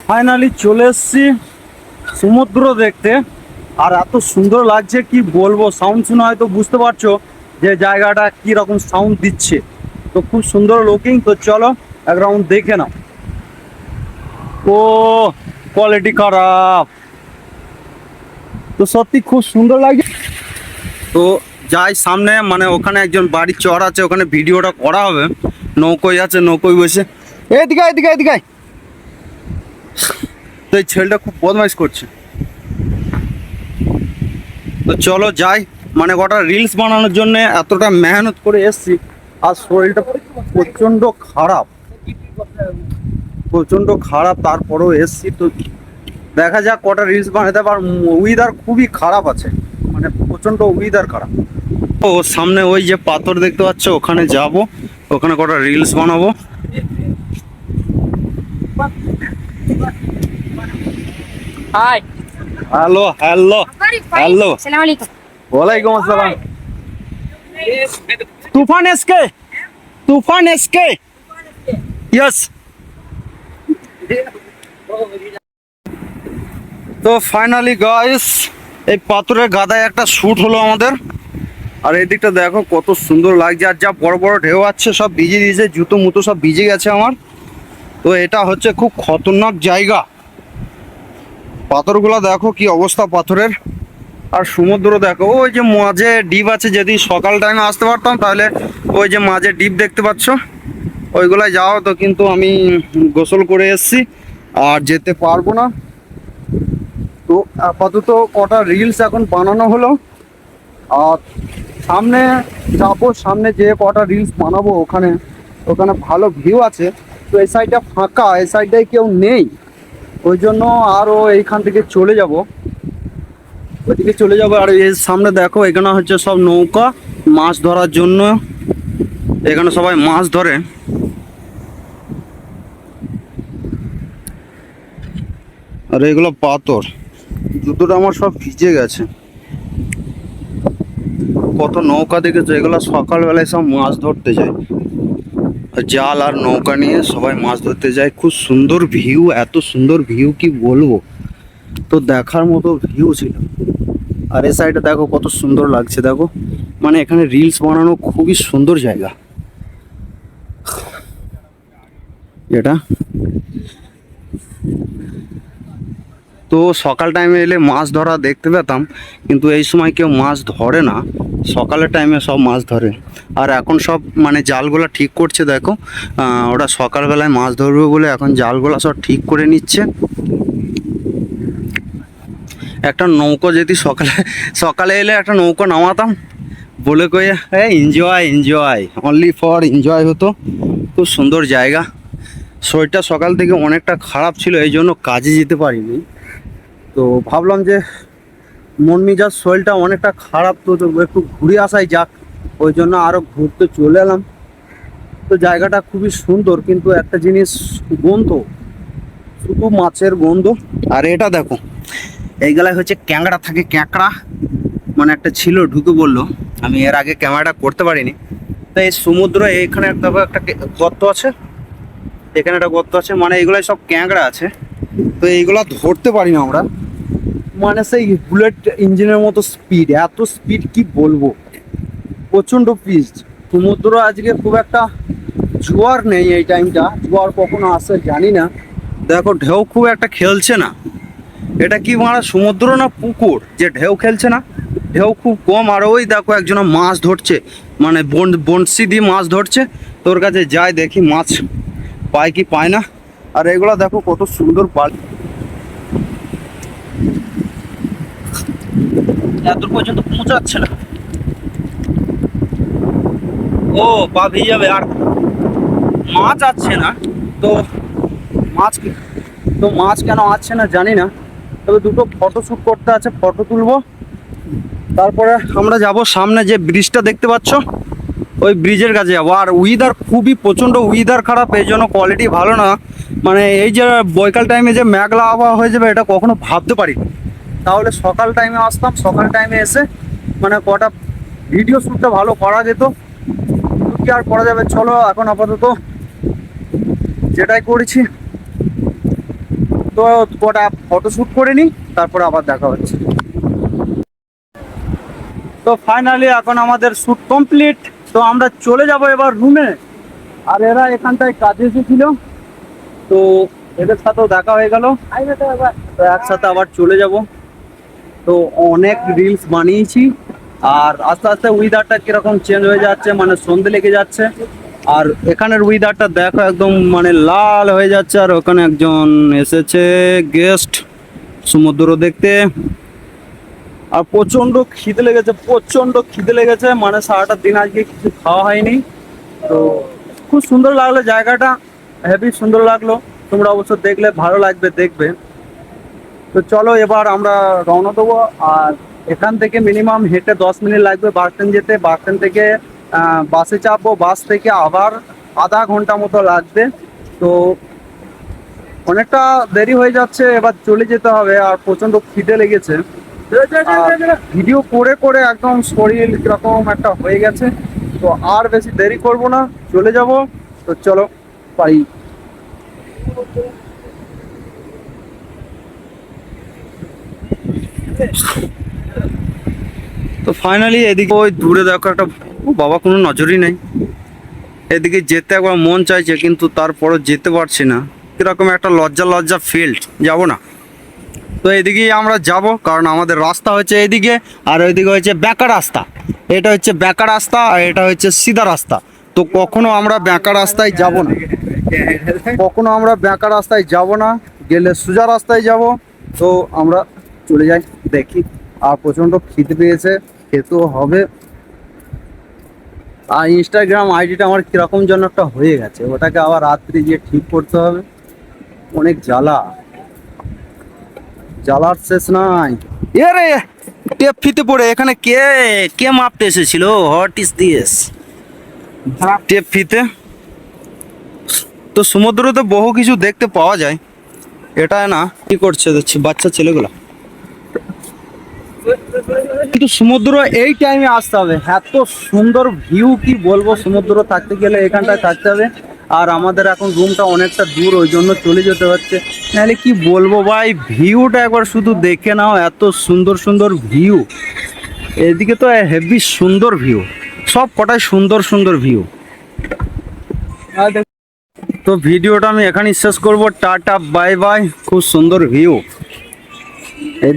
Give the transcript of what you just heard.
Finally চলে এসেছি সমুদ্র দেখতে। আর এত সুন্দর লাগছে কি বলবো, সাউন্ড শুনে হয়তো বুঝতে পারছো যে জায়গাটা কি রকম সাউন্ড দিচ্ছে। তো খুব সুন্দর লুকিং। তো চলো এক রাউন্ড দেখে নাও। ও কোয়ালিটি খারাপ, তো সত্যি খুব সুন্দর লাগে। তো যাই সামনে, মানে ওখানে একজন বাড়ির চর আছে, ওখানে ভিডিওটা করা হবে। নৌকোয় আছে, নৌকোয় বসে এদিকে এদিকে এদিকে। তো এই ছেলেটা খুব বদমাইশ করছে। তো চলো যাই, মানে কটা রিলস বানানোর জন্য এতটা মেহনত করে এসছি, আর শরীরটা প্রচণ্ড খারাপ, প্রচণ্ড খারাপ। তারপরেও এসছি, তো দেখা যাক কটা রিলস বানাতে পার। ওয়েদার খুবই খারাপ আছে, মানে প্রচণ্ড ওয়েদার খারাপ। ও সামনে ওই যে পাথর দেখতে পাচ্ছ, ওখানে যাব, ওখানে কটা রিলস বানাবো। हाय হ্যালো হ্যালো হ্যালো, अस्सलाम वालेकुम। ওয়ালাইকুম আসসালাম। তুফান এসকে, তুফান এসকে, ইয়েস। তো ফাইনালি গাইস, এই পাথরের গাদায় একটা শ্যুট হলো আমাদের। আর এই দিকটা দেখো কত সুন্দর লাগছে, আর যা বড় বড় ঢেউ আছে সব ভিজে দিয়েছে, জুতো মুতো সব ভিজে গেছে আমার। তো এটা হচ্ছে খুব খতরনাক জায়গা। পাথরগুলো দেখো কি অবস্থা পাথরের। আর সমুদ্র দেখো, ওই যে মাঝে ডিপ আছে, যদি সকাল টাইমে আসতে পারতাম তাহলে ওই যে মাঝে ডিপ দেখতে পাচ্ছ ওইগুলাই যাও। তো কিন্তু আমি গোসল করে এসেছি, আর যেতে পারবো না। তো আপাতত কটা রিলস এখন বানানো হলো, আর সামনে যাবো, সামনে যে কটা রিলস বানাবো ওখানে, ওখানে ভালো ভিউ আছে। তো এই সাইডটা ফাঁকা, এই সাইডটায় কেউ নেই, ওই জন্য আরও এইখান থেকে চলে যাব, ওইদিকে চলে যাবো। আর এর সামনে দেখো, এখানে হচ্ছে সব নৌকা মাছ ধরার জন্য, এখানে সবাই মাছ ধরে। আর এগুলো পাথর, জুতোটা আমার সব ভিজে গেছে। কত নৌকা দেখেছো, এগুলো সকালবেলায় সব মাছ ধরতে যায়, জাল আর নৌকা নিয়ে সবাই মাছ ধরতে যায়। খুব সুন্দর ভিউ, এত সুন্দর ভিউ কি বলবো, তো দেখার মতো ভিউ ছিল। আর এ সাইডে দেখো কত সুন্দর লাগছে, দেখো মানে এখানে রিলস বানানো খুবই সুন্দর জায়গা এটা। তো সকাল টাইমে এলে মাছ ধরা দেখতে পেতাম, কিন্তু এই সময় কেউ মাছ ধরে না, সকালের টাইমে সব মাছ ধরে। আর এখন সব মানে জালগুলো ঠিক করছে দেখো, ওরা সকালবেলায় মাছ ধরবে বলে এখন জালগুলো সব ঠিক করে নিচ্ছে। একটা নৌকো যদি সকালে সকালে এলে একটা নৌকো নামাতাম, বলে কয়ে enjoy enjoy, only for enjoy হতো। খুব সুন্দর জায়গা। শরীরটা সকাল থেকে অনেকটা খারাপ ছিল, এই জন্য কাজে যেতে পারিনি। তো ভাবলাম যে মন মেজাজ শরীরটা অনেকটা খারাপ, তো একটু ঘুরে আসাই যাক, ওই জন্য আরও ঘুরতে চলে এলাম। তো জায়গাটা খুবই সুন্দর, কিন্তু একটা জিনিস গন্ধ, শুধু মাছের গন্ধ। আর এটা দেখো, এইগুলাই হচ্ছে ক্যাংড়া থাকে, ক্যাঁকড়া মানে একটা ছিল, ঢুকে বললো, আমি এর আগে ক্যামেরাটা করতে পারিনি। তো এই সমুদ্র, এইখানে একটা গর্ত আছে, এখানে একটা গর্ত আছে, মানে এগুলাই সব ক্যাংড়া আছে। তো এইগুলা ধরতে পারি না আমরা, মানে সেই বুলেট ইঞ্জিনের মতো স্পিড, এত স্পিড কি বলবো, প্রচণ্ড পিচ। সমুদ্র আজকে খুব একটা জোয়ার নেই, এই টাইমটা জোয়ার কখনো আসে জানি না। দেখো ঢেউ খুব একটা খেলছে না, এটা কি মানে সমুদ্র না পুকুর যে ঢেউ খেলছে না, ঢেউ খুব কম। আর ওই দেখো একজন মাছ ধরছে, মানে বনশি দিয়ে মাছ ধরছে। তোর কাছে যাই দেখি মাছ পায় কি পায় না। আর এগুলো দেখো কত সুন্দর বালি, এত পর্যন্ত পৌঁছাচ্ছে না। ও পা ভিজে যাবে। আর মাছ আসছে না, তো মাছ তো মাছ কেন আসছে না জানি না। তবে দুটো ফটো শ্যুট করতে আছে, ফটো তুলবো। তারপরে আমরা যাব সামনে যে ব্রিজটা দেখতে পাচ্ছ, ওই ব্রিজের কাছে যাবো। আর ওয়েদার খুবই প্রচণ্ড ওয়েদার খারাপ, এই জন্য কোয়ালিটি ভালো না। মানে এই যে বৈকাল টাইমে যে মেঘলা আবহাওয়া হয়ে যাবে, এটা কখনো ভাবতে পারি। তাহলে সকাল টাইমে আসতাম, সকাল টাইমে এসে মানে কটা ভিডিও শ্যুটটা ভালো করা যেত। কি আর করা যাবে, চলো এখন আপাতত যেটাই করেছি। তো কটা ফটোশ্যুট করে নিই, তারপরে আবার দেখা হচ্ছে। তো ফাইনালি এখন আমাদের শ্যুট কমপ্লিট। তো আমরা চলে যাব এবার রুমে। আর এরা এখানটায় কাজে এসেছিল, তো এদের সাথেও দেখা হয়ে গেল। তো একসাথে আবার চলে যাব। তো অনেক রিলস বানিয়েছি, আর আস্তে আস্তে ওয়েদারটা কিরকম চেঞ্জ হয়ে যাচ্ছে, মানে সন্ধে লেগে যাচ্ছে। আর এখানের ওয়েদারটা দেখো একদম মানে লাল হয়ে যাচ্ছে। আর ওখানে একজন এসেছে গেস্ট সমুদ্র দেখতে। আর প্রচন্ড খিদে লেগেছে, প্রচন্ড খিদে লেগেছে, মানে সারাটা দিন আজকে কিছু খাওয়া হয়নি। তো খুব সুন্দর লাগলো জায়গাটা, হেভি সুন্দর লাগলো। তোমরা অবশ্য দেখলে ভালো লাগবে, দেখবে। তো চলো এবার আমরা রওনা দেবো। আর এখান থেকে মিনিমাম হেঁটে 10 মিনিট লাগবে বাস স্ট্যান্ড যেতে। বাস স্ট্যান্ড থেকে বাসে চাপবো, বাস থেকে আবার আধা ঘন্টা মতো লাগবে। তো অনেকটা দেরি হয়ে যাচ্ছে, এবার চলে যেতে হবে। আর প্রচন্ড খিদে লেগেছে, ভিডিও করে করে একদম শরীর কিরকম একটা হয়ে গেছে। তো আর বেশি দেরি করব না, চলে যাব। তো চলো পাই। তো ফাইনালি এদিকে ওই দূরে দেখো একটা, ও বাবা কোনো নজরই নেই। এদিকে যেতে একবার মন চাইছে, কিন্তু তারপরও যেতে পারছি না। কিরকম একটা লজ্জা লজ্জা ফিল্ড, যাব না। তো এদিকেই আমরা যাব, কারণ আমাদের রাস্তা হচ্ছে এদিকে, আর ওইদিকে হচ্ছে ব্যাকা রাস্তা। এটা হচ্ছে ব্যাকা রাস্তা, আর এটা হচ্ছে সিধা রাস্তা। তো কখনো আমরা ব্যাকা রাস্তায় যাব না, কখনো আমরা ব্যাকা রাস্তায় যাব না, গেলে সোজা রাস্তায় যাব। তো আমরা চলে যাই, দেখি। আর প্রচণ্ড খিদে পেয়েছে, খেতেও হবে। আর ইনস্টাগ্রাম আইডিটা আমার কিরকম যেন একটা হয়ে গেছে, ওটাকে আবার রাত্রি গিয়ে ঠিক করতে হবে। অনেক জ্বালা, জ্বালার শেষ নাই। এ রে, টেপ ফিতে পড়ে এখানে কে কে মাপতে এসেছিল? What is this? টেপ ফিতে। তো সমুদ্রতে বহু কিছু দেখতে পাওয়া যায়, এটা না। কি করছে দেখছি বাচ্চা ছেলেগুলো। কিন্তু সমুদ্র এই টাইমে আসতে হবে, এত সুন্দর ভিউ কি বলবো। সমুদ্র থাকতে গেলে এখানটায় থাকতে হবে। আর আমাদের এখন রুমটা অনেকটা দূর, ওই জন্য চলে যেতে হচ্ছে। নাহলে কি বলবো ভাই, ভিউটা একবার শুধু দেখে নাও, এত সুন্দর সুন্দর ভিউ। এদিকে তো হেভি সুন্দর ভিউ, সব কটাই সুন্দর সুন্দর ভিউ। তো ভিডিওটা আমি এখানেই শেষ করব। Tata bye bye. খুব সুন্দর ভিউ এদিকে।